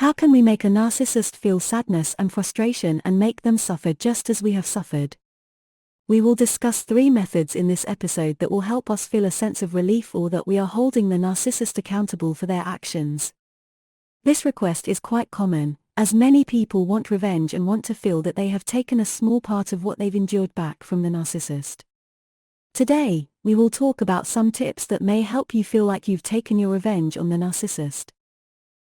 How can we make a narcissist feel sadness and frustration and make them suffer just as we have suffered? We will discuss 3 methods in this episode that will help us feel a sense of relief or that we are holding the narcissist accountable for their actions. This request is quite common, as many people want revenge and want to feel that they have taken a small part of what they've endured back from the narcissist. Today, we will talk about some tips that may help you feel like you've taken your revenge on the narcissist.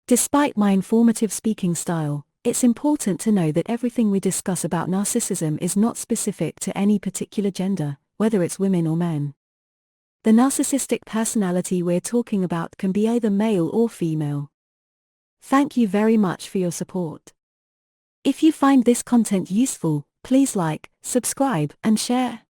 Despite my informative speaking style, it's important to know that everything we discuss about narcissism is not specific to any particular gender, whether it's women or men. The narcissistic personality we're talking about can be either male or female. Thank you very much for your support. If you find this content useful, please like, subscribe, and share.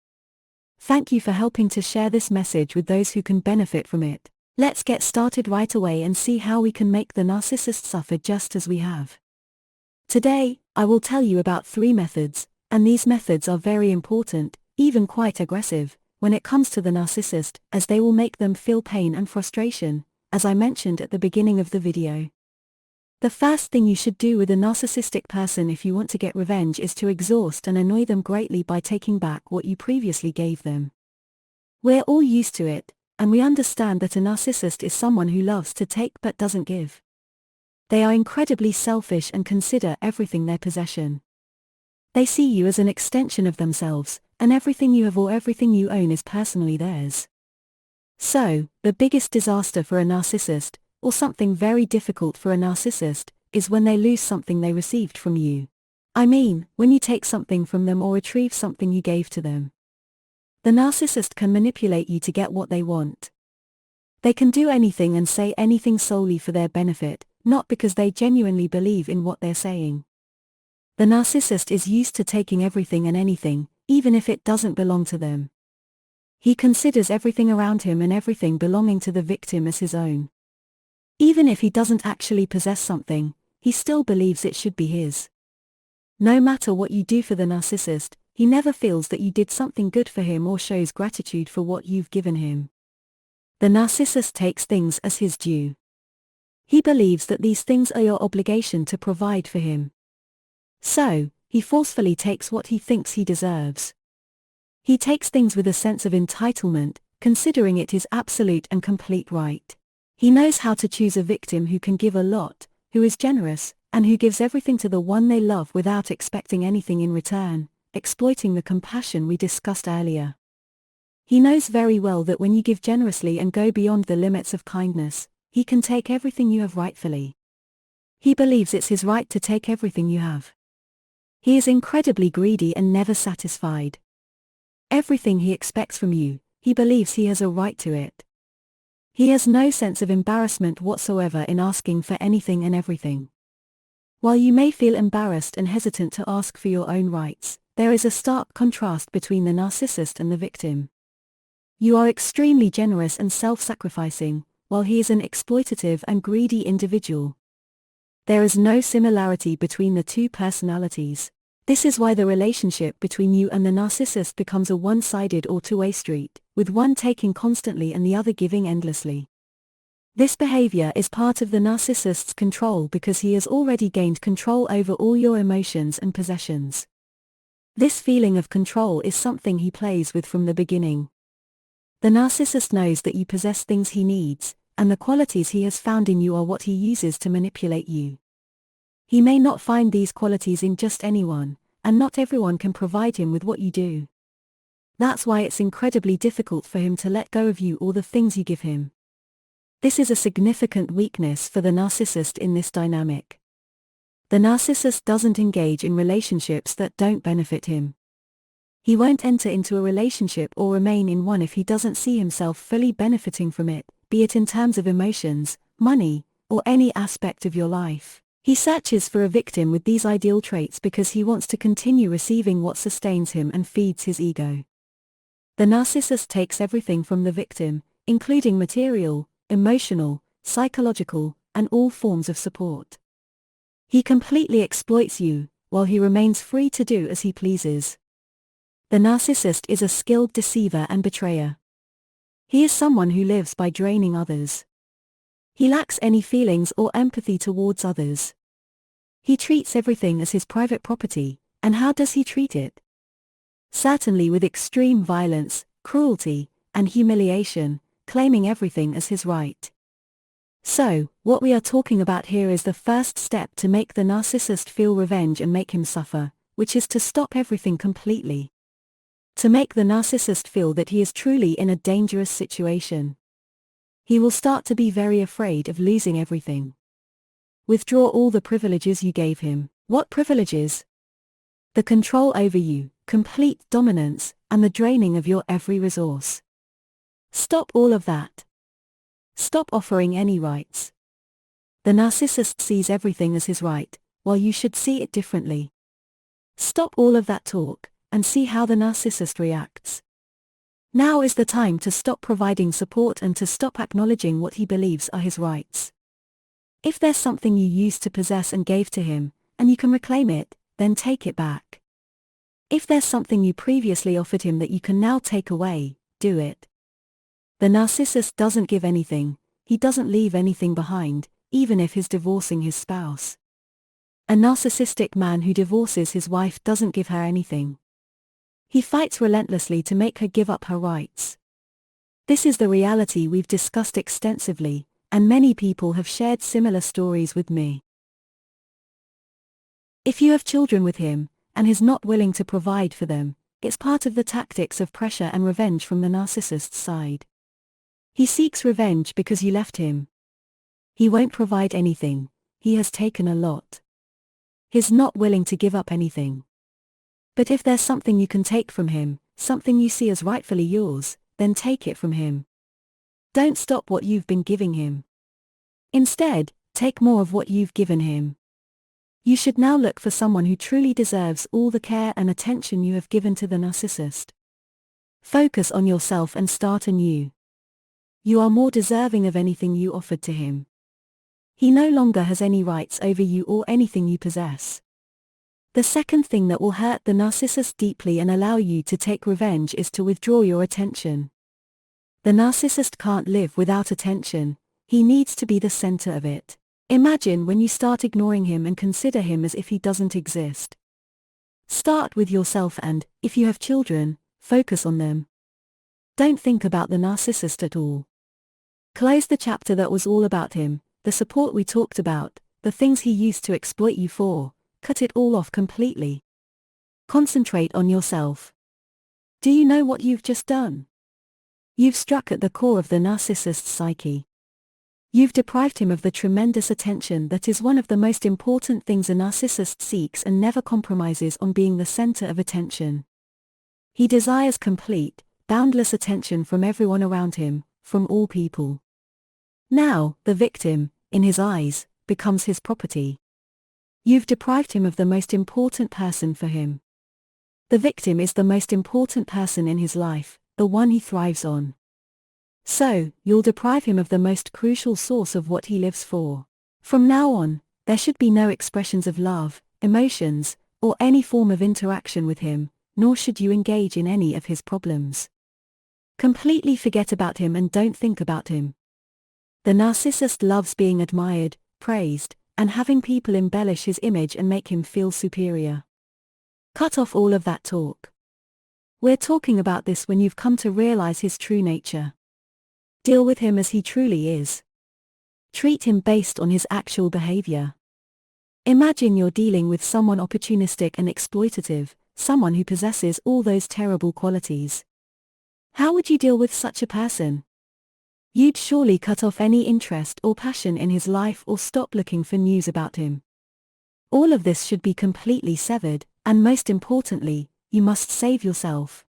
Thank you for helping to share this message with those who can benefit from it. Let's get started right away and see how we can make the narcissist suffer just as we have. Today, I will tell you about 3 methods, and these methods are very important, even quite aggressive, when it comes to the narcissist, as they will make them feel pain and frustration, as I mentioned at the beginning of the video. The first thing you should do with a narcissistic person if you want to get revenge is to exhaust and annoy them greatly by taking back what you previously gave them. We're all used to it, and we understand that a narcissist is someone who loves to take but doesn't give. They are incredibly selfish and consider everything their possession. They see you as an extension of themselves, and everything you have or everything you own is personally theirs. So, the biggest disaster for a narcissist, or something very difficult for a narcissist, is when they lose something they received from you. I mean, when you take something from them or retrieve something you gave to them. The narcissist can manipulate you to get what they want. They can do anything and say anything solely for their benefit, not because they genuinely believe in what they're saying. The narcissist is used to taking everything and anything, even if it doesn't belong to them. He considers everything around him and everything belonging to the victim as his own. Even if he doesn't actually possess something, he still believes it should be his. No matter what you do for the narcissist, he never feels that you did something good for him or shows gratitude for what you've given him. The narcissist takes things as his due. He believes that these things are your obligation to provide for him. So, he forcefully takes what he thinks he deserves. He takes things with a sense of entitlement, considering it his absolute and complete right. He knows how to choose a victim who can give a lot, who is generous, and who gives everything to the one they love without expecting anything in return, exploiting the compassion we discussed earlier. He knows very well that when you give generously and go beyond the limits of kindness, he can take everything you have rightfully. He believes it's his right to take everything you have. He is incredibly greedy and never satisfied. Everything he expects from you, he believes he has a right to it. He has no sense of embarrassment whatsoever in asking for anything and everything. While you may feel embarrassed and hesitant to ask for your own rights, there is a stark contrast between the narcissist and the victim. You are extremely generous and self-sacrificing, while he is an exploitative and greedy individual. There is no similarity between the two personalities. This is why the relationship between you and the narcissist becomes a one-sided or two-way street, with one taking constantly and the other giving endlessly. This behavior is part of the narcissist's control because he has already gained control over all your emotions and possessions. This feeling of control is something he plays with from the beginning. The narcissist knows that you possess things he needs, and the qualities he has found in you are what he uses to manipulate you. He may not find these qualities in just anyone, and not everyone can provide him with what you do. That's why it's incredibly difficult for him to let go of you or the things you give him. This is a significant weakness for the narcissist in this dynamic. The narcissist doesn't engage in relationships that don't benefit him. He won't enter into a relationship or remain in one if he doesn't see himself fully benefiting from it, be it in terms of emotions, money, or any aspect of your life. He searches for a victim with these ideal traits because he wants to continue receiving what sustains him and feeds his ego. The narcissist takes everything from the victim, including material, emotional, psychological, and all forms of support. He completely exploits you, while he remains free to do as he pleases. The narcissist is a skilled deceiver and betrayer. He is someone who lives by draining others. He lacks any feelings or empathy towards others. He treats everything as his private property, and how does he treat it? Certainly with extreme violence, cruelty, and humiliation, claiming everything as his right. So, what we are talking about here is the first step to make the narcissist feel revenge and make him suffer, which is to stop everything completely. To make the narcissist feel that he is truly in a dangerous situation. He will start to be very afraid of losing everything. Withdraw all the privileges you gave him. What privileges? The control over you, complete dominance, and the draining of your every resource. Stop all of that. Stop offering any rights. The narcissist sees everything as his right, while you should see it differently. Stop all of that talk, and see how the narcissist reacts. Now is the time to stop providing support and to stop acknowledging what he believes are his rights. If there's something you used to possess and gave to him, and you can reclaim it, then take it back. If there's something you previously offered him that you can now take away, do it. The narcissist doesn't give anything, he doesn't leave anything behind, even if he's divorcing his spouse. A narcissistic man who divorces his wife doesn't give her anything. He fights relentlessly to make her give up her rights. This is the reality we've discussed extensively, and many people have shared similar stories with me. If you have children with him, and he's not willing to provide for them, it's part of the tactics of pressure and revenge from the narcissist's side. He seeks revenge because you left him. He won't provide anything, he has taken a lot. He's not willing to give up anything. But if there's something you can take from him, something you see as rightfully yours, then take it from him. Don't stop what you've been giving him. Instead, take more of what you've given him. You should now look for someone who truly deserves all the care and attention you have given to the narcissist. Focus on yourself and start anew. You are more deserving of anything you offered to him. He no longer has any rights over you or anything you possess. The second thing that will hurt the narcissist deeply and allow you to take revenge is to withdraw your attention. The narcissist can't live without attention, he needs to be the center of it. Imagine when you start ignoring him and consider him as if he doesn't exist. Start with yourself and, if you have children, focus on them. Don't think about the narcissist at all. Close the chapter that was all about him, the support we talked about, the things he used to exploit you for, cut it all off completely. Concentrate on yourself. Do you know what you've just done? You've struck at the core of the narcissist's psyche. You've deprived him of the tremendous attention that is one of the most important things a narcissist seeks and never compromises on being the center of attention. He desires complete, boundless attention from everyone around him, from all people. Now, the victim, in his eyes, becomes his property. You've deprived him of the most important person for him. The victim is the most important person in his life, the one he thrives on. So, you'll deprive him of the most crucial source of what he lives for. From now on, there should be no expressions of love, emotions, or any form of interaction with him, nor should you engage in any of his problems. Completely forget about him and don't think about him. The narcissist loves being admired, praised, and having people embellish his image and make him feel superior. Cut off all of that talk. We're talking about this when you've come to realize his true nature. Deal with him as he truly is. Treat him based on his actual behavior. Imagine you're dealing with someone opportunistic and exploitative, someone who possesses all those terrible qualities. How would you deal with such a person? You'd surely cut off any interest or passion in his life or stop looking for news about him. All of this should be completely severed, and most importantly, you must save yourself.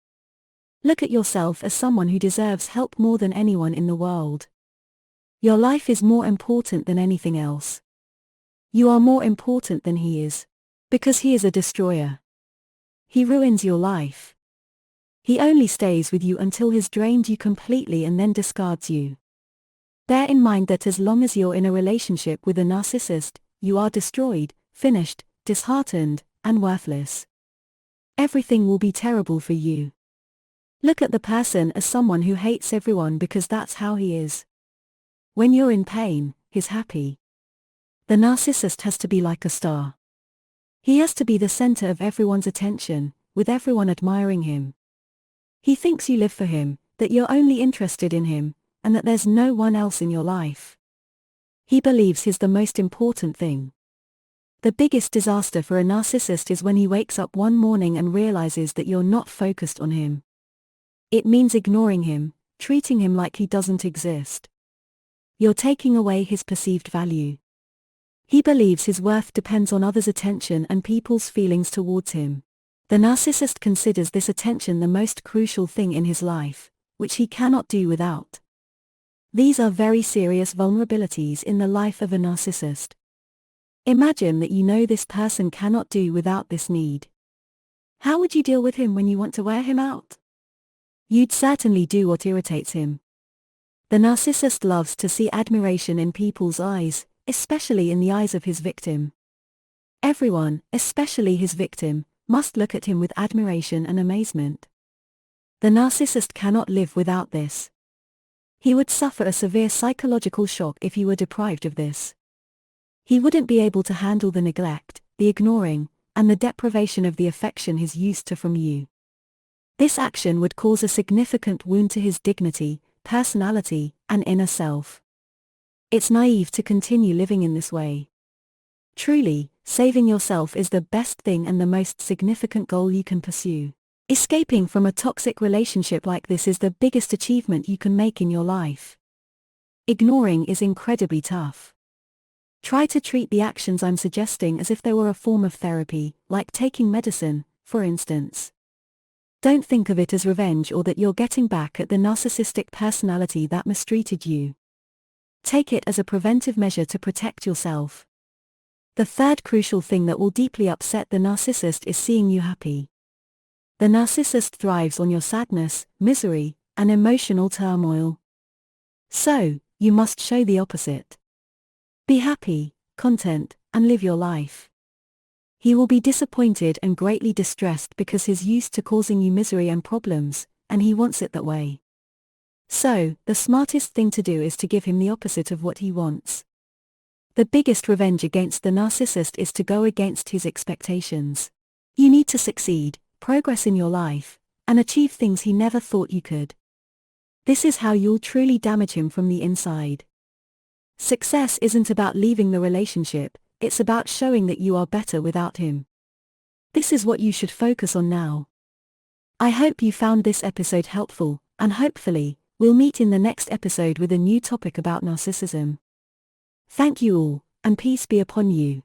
Look at yourself as someone who deserves help more than anyone in the world. Your life is more important than anything else. You are more important than he is. Because he is a destroyer. He ruins your life. He only stays with you until he's drained you completely and then discards you. Bear in mind that as long as you're in a relationship with a narcissist, you are destroyed, finished, disheartened, and worthless. Everything will be terrible for you. Look at the person as someone who hates everyone because that's how he is. When you're in pain, he's happy. The narcissist has to be like a star. He has to be the center of everyone's attention, with everyone admiring him. He thinks you live for him, that you're only interested in him, and that there's no one else in your life. He believes he's the most important thing. The biggest disaster for a narcissist is when he wakes up one morning and realizes that you're not focused on him. It means ignoring him, treating him like he doesn't exist. You're taking away his perceived value. He believes his worth depends on others' attention and people's feelings towards him. The narcissist considers this attention the most crucial thing in his life, which he cannot do without. These are very serious vulnerabilities in the life of a narcissist. Imagine that you know this person cannot do without this need. How would you deal with him when you want to wear him out? You'd certainly do what irritates him. The narcissist loves to see admiration in people's eyes, especially in the eyes of his victim. Everyone, especially his victim, must look at him with admiration and amazement. The narcissist cannot live without this. He would suffer a severe psychological shock if he were deprived of this. He wouldn't be able to handle the neglect, the ignoring, and the deprivation of the affection he's used to from you. This action would cause a significant wound to his dignity, personality, and inner self. It's naive to continue living in this way. Truly, saving yourself is the best thing and the most significant goal you can pursue. Escaping from a toxic relationship like this is the biggest achievement you can make in your life. Ignoring is incredibly tough. Try to treat the actions I'm suggesting as if they were a form of therapy, like taking medicine, for instance. Don't think of it as revenge or that you're getting back at the narcissistic personality that mistreated you. Take it as a preventive measure to protect yourself. The third crucial thing that will deeply upset the narcissist is seeing you happy. The narcissist thrives on your sadness, misery, and emotional turmoil. So, you must show the opposite. Be happy, content, and live your life. He will be disappointed and greatly distressed because he's used to causing you misery and problems, and he wants it that way. So, the smartest thing to do is to give him the opposite of what he wants. The biggest revenge against the narcissist is to go against his expectations. You need to succeed, progress in your life, and achieve things he never thought you could. This is how you'll truly damage him from the inside. Success isn't about leaving the relationship, it's about showing that you are better without him. This is what you should focus on now. I hope you found this episode helpful, and hopefully, we'll meet in the next episode with a new topic about narcissism. Thank you all, and peace be upon you.